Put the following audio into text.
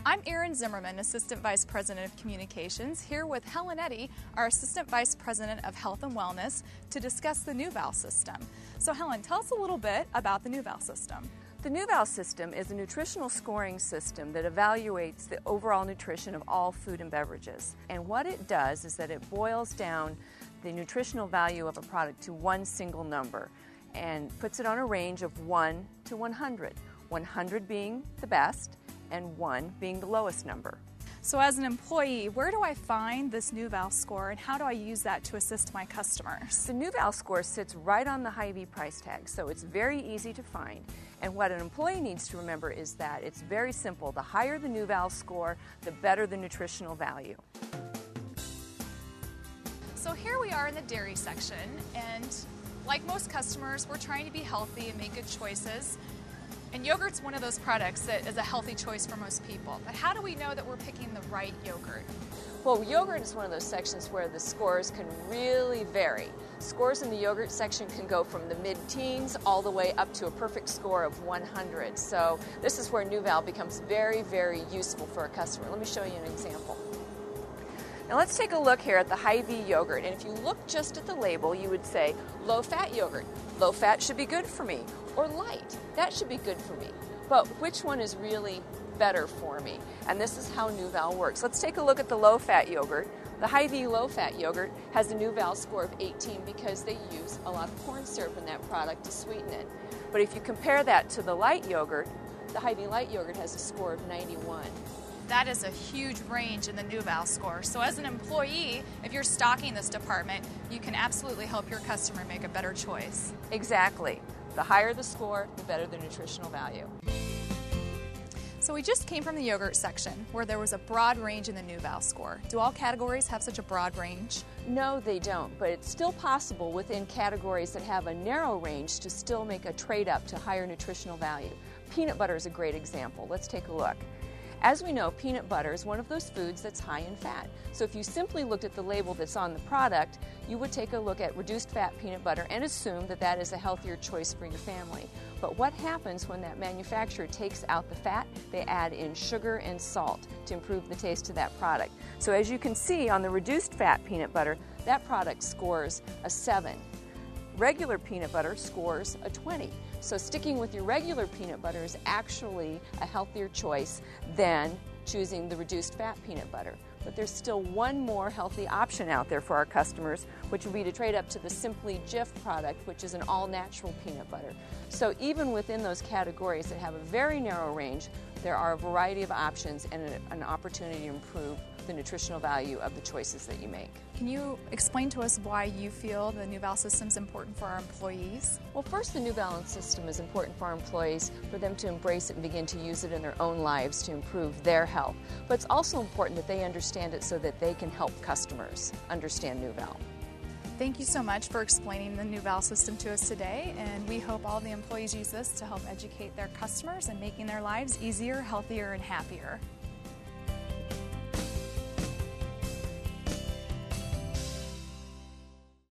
I'm Erin Zimmerman, Assistant Vice President of Communications, here with Helen Eddy, our Assistant Vice President of Health and Wellness, to discuss the NuVal system. So Helen, tell us a little bit about the NuVal system. The NuVal system is a nutritional scoring system that evaluates the overall nutrition of all food and beverages. And what it does is that it boils down the nutritional value of a product to one single number and puts it on a range of 1 to 100, 100 being the best and 1 being the lowest number. So as an employee, where do I find this NuVal score and how do I use that to assist my customers? The NuVal score sits right on the Hy-Vee price tag, so it's very easy to find. And what an employee needs to remember is that it's very simple. The higher the NuVal score, the better the nutritional value. So here we are in the dairy section, and like most customers, we're trying to be healthy and make good choices. And yogurt's one of those products that is a healthy choice for most people. But how do we know that we're picking the right yogurt? Well, yogurt is one of those sections where the scores can really vary. Scores in the yogurt section can go from the mid-teens all the way up to a perfect score of 100. So this is where NuVal becomes very, very useful for a customer. Let me show you an example. Now let's take a look here at the Hy-Vee yogurt, and if you look just at the label, you would say low-fat yogurt. Low fat should be good for me, or light, that should be good for me. But which one is really better for me? And this is how NuVal works. Let's take a look at the low-fat yogurt. The Hy-Vee low-fat yogurt has a NuVal score of 18 because they use a lot of corn syrup in that product to sweeten it. But if you compare that to the light yogurt, the Hy-Vee light yogurt has a score of 91. That is a huge range in the NuVal score. So as an employee, if you're stocking this department, you can absolutely help your customer make a better choice. Exactly. The higher the score, the better the nutritional value. So we just came from the yogurt section where there was a broad range in the NuVal score. Do all categories have such a broad range? No, they don't, but it's still possible within categories that have a narrow range to still make a trade up to higher nutritional value. Peanut butter is a great example. Let's take a look. As we know, peanut butter is one of those foods that's high in fat. So if you simply looked at the label that's on the product, you would take a look at reduced fat peanut butter and assume that that is a healthier choice for your family. But what happens when that manufacturer takes out the fat? They add in sugar and salt to improve the taste of that product. So as you can see on the reduced fat peanut butter, that product scores a 7. Regular peanut butter scores a 20. So sticking with your regular peanut butter is actually a healthier choice than choosing the reduced fat peanut butter. But there's still one more healthy option out there for our customers, which would be to trade up to the Simply Jif product, which is an all-natural peanut butter. So even within those categories that have a very narrow range, there are a variety of options and an opportunity to improve the nutritional value of the choices that you make. Can you explain to us why you feel the NuVal system is important for our employees? Well, first, the NuVal system is important for our employees, for them to embrace it and begin to use it in their own lives to improve their health. But it's also important that they understand it so that they can help customers understand NuVal. Thank you so much for explaining the NuVal system to us today, and we hope all the employees use this to help educate their customers and making their lives easier, healthier, and happier.